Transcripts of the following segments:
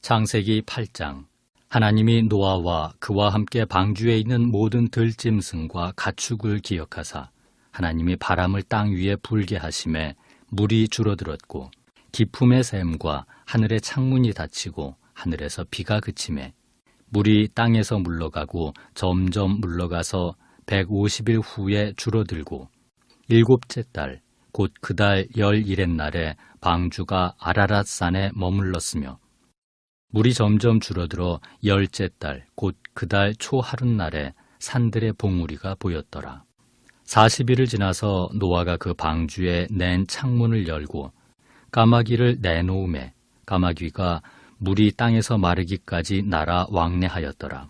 창세기 8장. 하나님이 노아와 그와 함께 방주에 있는 모든 들짐승과 가축을 기억하사 하나님이 바람을 땅 위에 불게 하심에 물이 줄어들었고 기품의 샘과 하늘의 창문이 닫히고 하늘에서 비가 그치매 물이 땅에서 물러가고 점점 물러가서 150일 후에 줄어들고 일곱째 달 곧 그 달 11의 날에 방주가 아라랏산에 머물렀으며 물이 점점 줄어들어 10째 달 곧 그 달 초하룻날에 산들의 봉우리가 보였더라. 40일을 지나서 노아가 그 방주에 낸 창문을 열고 까마귀를 내놓음에 까마귀가 물이 땅에서 마르기까지 날아 왕래하였더라.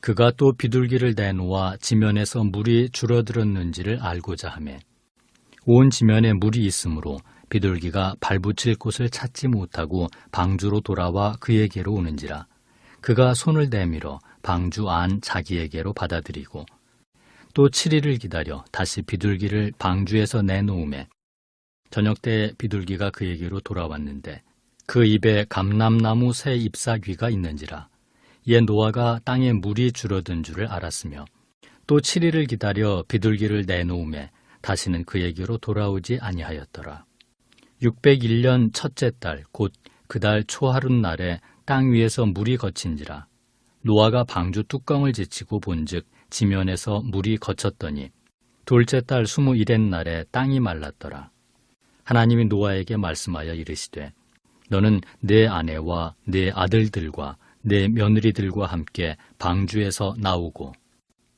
그가 또 비둘기를 내놓아 지면에서 물이 줄어들었는지를 알고자 하매 온 지면에 물이 있으므로 비둘기가 발붙일 곳을 찾지 못하고 방주로 돌아와 그에게로 오는지라. 그가 손을 내밀어 방주 안 자기에게로 받아들이고 또 7일을 기다려 다시 비둘기를 방주에서 내놓음에 저녁 때 비둘기가 그에게로 돌아왔는데 그 입에 감람나무 새 잎사귀가 있는지라. 이에 노아가 땅에 물이 줄어든 줄을 알았으며 또 7일을 기다려 비둘기를 내놓음에 다시는 그에게로 돌아오지 아니하였더라. 601년 첫째 달 곧 그 달 초하룻날에 땅 위에서 물이 거친지라. 노아가 방주 뚜껑을 제치고 본즉 지면에서 물이 거쳤더니 둘째 달 21의 날에 땅이 말랐더라. 하나님이 노아에게 말씀하여 이르시되 너는 내 아내와 내 아들들과 내 며느리들과 함께 방주에서 나오고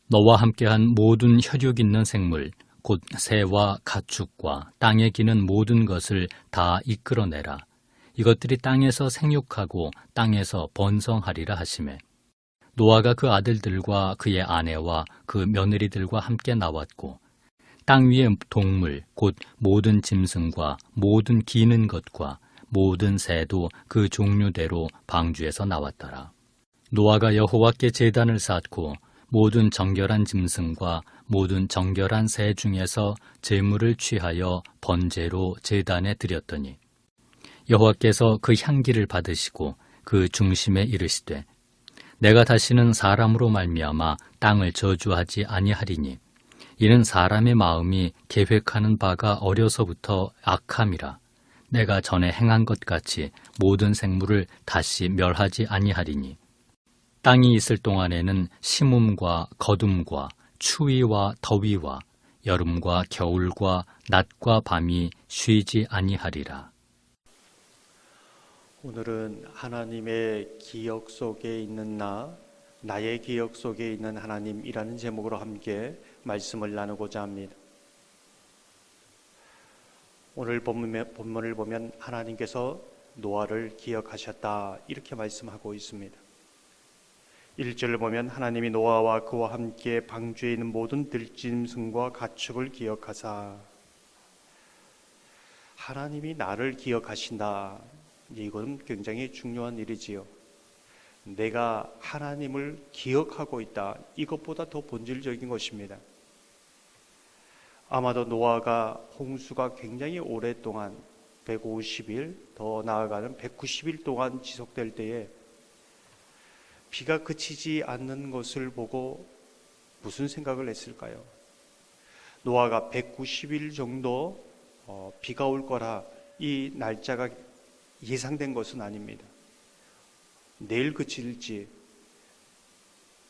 너와 함께한 모든 혈육 있는 생물 곧 새와 가축과 땅에 기는 모든 것을 다 이끌어내라. 이것들이 땅에서 생육하고 땅에서 번성하리라 하시매 노아가 그 아들들과 그의 아내와 그 며느리들과 함께 나왔고 땅 위의 동물 곧 모든 짐승과 모든 기는 것과 모든 새도 그 종류대로 방주에서 나왔더라. 노아가 여호와께 제단을 쌓고 모든 정결한 짐승과 모든 정결한 새 중에서 제물을 취하여 번제로 제단에 드렸더니 여호와께서 그 향기를 받으시고 그 중심에 이르시되 내가 다시는 사람으로 말미암아 땅을 저주하지 아니하리니 이는 사람의 마음이 계획하는 바가 어려서부터 악함이라. 내가 전에 행한 것 같이 모든 생물을 다시 멸하지 아니하리니 땅이 있을 동안에는 심음과 거둠과 추위와 더위와 여름과 겨울과 낮과 밤이 쉬지 아니하리라. 오늘은 하나님의 기억 속에 있는 나의 기억 속에 있는 하나님이라는 제목으로 함께 말씀을 나누고자 합니다. 오늘 본문을 보면 하나님께서 노아를 기억하셨다 이렇게 말씀하고 있습니다. 1절을 보면 하나님이 노아와 그와 함께 방주에 있는 모든 들짐승과 가축을 기억하사. 하나님이 나를 기억하신다. 이건 굉장히 중요한 일이지요. 내가 하나님을 기억하고 있다. 이것보다 더 본질적인 것입니다. 아마도 노아가 홍수가 굉장히 오랫동안 150일 더 나아가는 190일 동안 지속될 때에 비가 그치지 않는 것을 보고 무슨 생각을 했을까요? 노아가 190일 정도 비가 올 거라 이 날짜가 예상된 것은 아닙니다. 내일 그칠지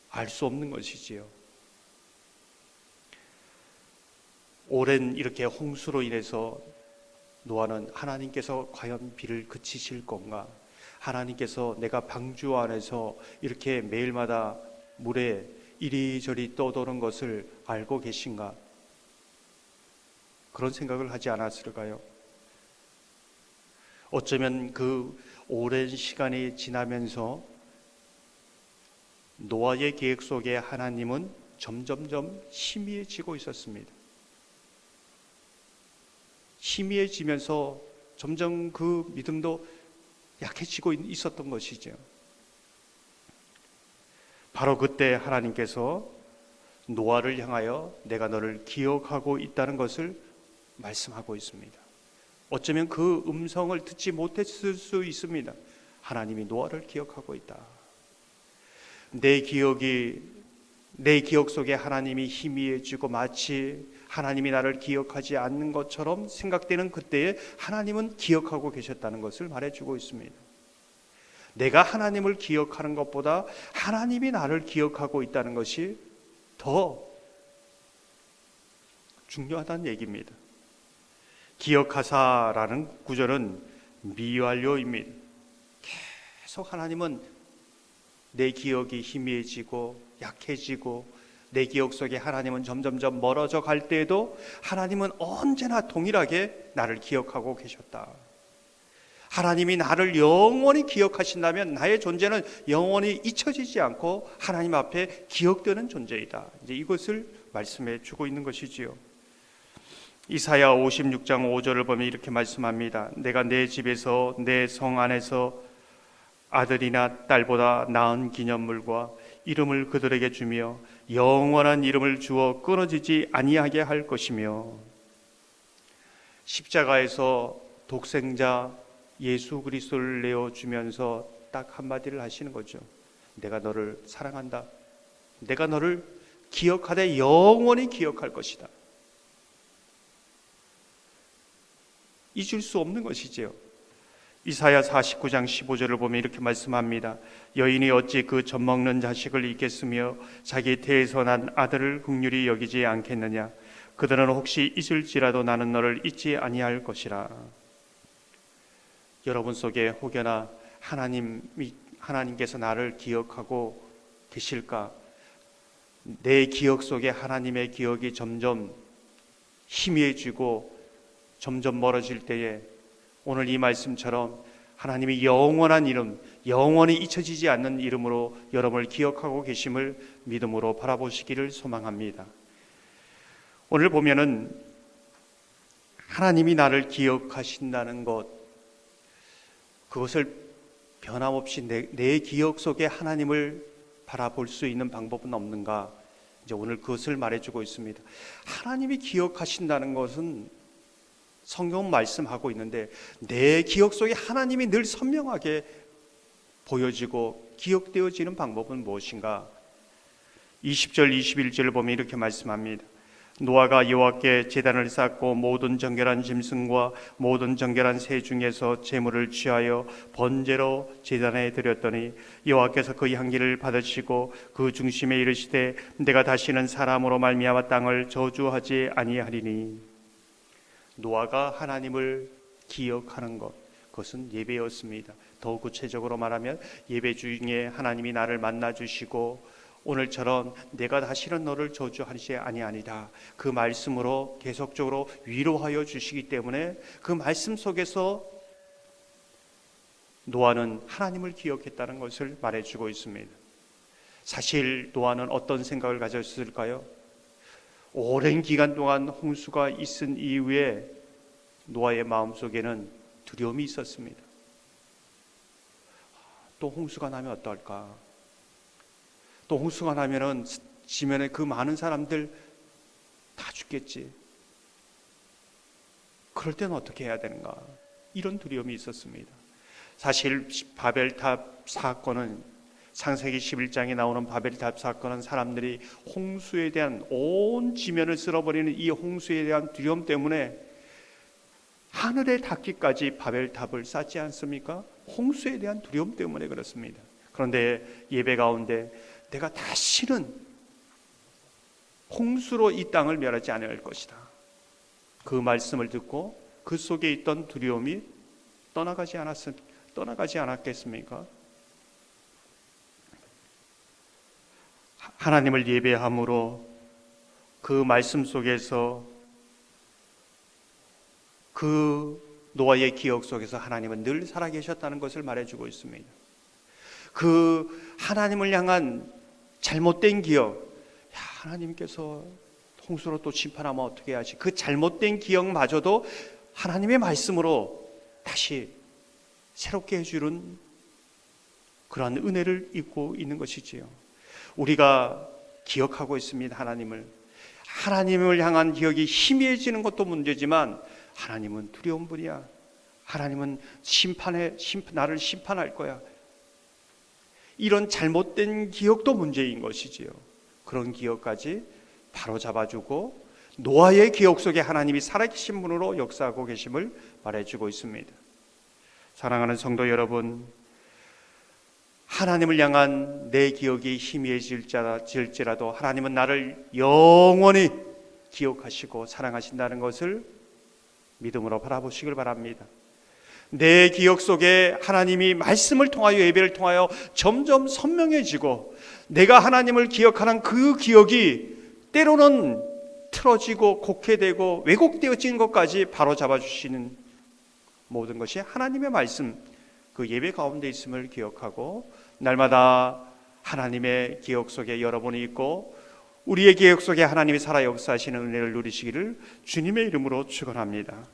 알 수 없는 것이지요. 오랜 이렇게 홍수로 인해서 노아는 하나님께서 과연 비를 그치실 건가? 하나님께서 내가 방주 안에서 이렇게 매일마다 물에 이리저리 떠도는 것을 알고 계신가? 그런 생각을 하지 않았을까요? 어쩌면 그 오랜 시간이 지나면서 노아의 계획 속에 하나님은 점점점 희미해지고 있었습니다. 희미해지면서 점점 그 믿음도 약해지고 있었던 것이죠. 바로 그때 하나님께서 노아를 향하여 내가 너를 기억하고 있다는 것을 말씀하고 있습니다. 어쩌면 그 음성을 듣지 못했을 수 있습니다. 하나님이 노아를 기억하고 있다. 내 기억 속에 하나님이 희미해지고 마치 하나님이 나를 기억하지 않는 것처럼 생각되는 그때에 하나님은 기억하고 계셨다는 것을 말해주고 있습니다. 내가 하나님을 기억하는 것보다 하나님이 나를 기억하고 있다는 것이 더 중요하다는 얘기입니다. 기억하사라는 구절은 미완료입니다. 계속 하나님은 내 기억이 희미해지고 약해지고 내 기억 속에 하나님은 점점점 멀어져 갈 때에도 하나님은 언제나 동일하게 나를 기억하고 계셨다. 하나님이 나를 영원히 기억하신다면 나의 존재는 영원히 잊혀지지 않고 하나님 앞에 기억되는 존재이다. 이제 이것을 말씀해 주고 있는 것이지요. 이사야 56장 5절을 보면 이렇게 말씀합니다. 내가 내 집에서 내 성 안에서 아들이나 딸보다 나은 기념물과 이름을 그들에게 주며 영원한 이름을 주어 끊어지지 아니하게 할 것이며, 십자가에서 독생자 예수 그리스도를 내어주면서 딱 한마디를 하시는 거죠. 내가 너를 사랑한다. 내가 너를 기억하되 영원히 기억할 것이다. 잊을 수 없는 것이지요. 이사야 49장 15절을 보면 이렇게 말씀합니다. 여인이 어찌 그 젖먹는 자식을 잊겠으며 자기 태에서 난 아들을 긍휼히 여기지 않겠느냐. 그들은 혹시 잊을지라도 나는 너를 잊지 아니할 것이라. 여러분 속에 혹여나 하나님께서 나를 기억하고 계실까? 내 기억 속에 하나님의 기억이 점점 희미해지고 점점 멀어질 때에 오늘 이 말씀처럼 하나님이 영원한 이름, 영원히 잊혀지지 않는 이름으로 여러분을 기억하고 계심을 믿음으로 바라보시기를 소망합니다. 오늘 보면은 하나님이 나를 기억하신다는 것, 그것을 변함없이 내 기억 속에 하나님을 바라볼 수 있는 방법은 없는가? 이제 오늘 그것을 말해주고 있습니다. 하나님이 기억하신다는 것은 성경은 말씀하고 있는데 내 기억 속에 하나님이 늘 선명하게 보여지고 기억되어지는 방법은 무엇인가? 20절 21절을 보면 이렇게 말씀합니다. 노아가 여호와께 제단을 쌓고 모든 정결한 짐승과 모든 정결한 새 중에서 제물을 취하여 번제로 제단에 드렸더니 여호와께서 그 향기를 받으시고 그 중심에 이르시되 내가 다시는 사람으로 말미암아 땅을 저주하지 아니하리니. 노아가 하나님을 기억하는 것, 그것은 예배였습니다. 더 구체적으로 말하면 예배 중에 하나님이 나를 만나주시고 오늘처럼 내가 다시는 너를 저주하지 아니하리라, 그 말씀으로 계속적으로 위로하여 주시기 때문에 그 말씀 속에서 노아는 하나님을 기억했다는 것을 말해주고 있습니다. 사실 노아는 어떤 생각을 가졌을까요? 오랜 기간 동안 홍수가 있은 이후에 노아의 마음속에는 두려움이 있었습니다. 또 홍수가 나면 어떨까? 또 홍수가 나면은 지면에 그 많은 사람들 다 죽겠지. 그럴 때는 어떻게 해야 되는가? 이런 두려움이 있었습니다. 사실 바벨탑 사건은, 창세기 11장에 나오는 바벨탑 사건은 사람들이 홍수에 대한 온 지면을 쓸어버리는 이 홍수에 대한 두려움 때문에 하늘에 닿기까지 바벨탑을 쌓지 않습니까? 홍수에 대한 두려움 때문에 그렇습니다. 그런데 예배 가운데 내가 다시는 홍수로 이 땅을 멸하지 않을 것이다, 그 말씀을 듣고 그 속에 있던 두려움이 떠나가지 않았겠습니까? 하나님을 예배함으로 그 말씀 속에서 그 노아의 기억 속에서 하나님은 늘 살아계셨다는 것을 말해주고 있습니다. 그 하나님을 향한 잘못된 기억, 하나님께서 홍수로 또 심판하면 어떻게 하지? 그 잘못된 기억마저도 하나님의 말씀으로 다시 새롭게 해주는 그러한 은혜를 입고 있는 것이지요. 우리가 기억하고 있습니다. 하나님을 향한 기억이 희미해지는 것도 문제지만 하나님은 두려운 분이야. 하나님은 나를 심판할 거야. 이런 잘못된 기억도 문제인 것이지요. 그런 기억까지 바로 잡아주고 노아의 기억 속에 하나님이 살아계신 분으로 역사하고 계심을 말해주고 있습니다. 사랑하는 성도 여러분, 하나님을 향한 내 기억이 희미해질지라도 하나님은 나를 영원히 기억하시고 사랑하신다는 것을 믿음으로 바라보시길 바랍니다. 내 기억 속에 하나님이 말씀을 통하여 예배를 통하여 점점 선명해지고 내가 하나님을 기억하는 그 기억이 때로는 틀어지고 곡해되고 왜곡되어진 것까지 바로 잡아주시는 모든 것이 하나님의 말씀, 그 예배 가운데 있음을 기억하고 날마다 하나님의 기억 속에 여러분이 있고 우리의 기억 속에 하나님이 살아 역사하시는 은혜를 누리시기를 주님의 이름으로 축원합니다.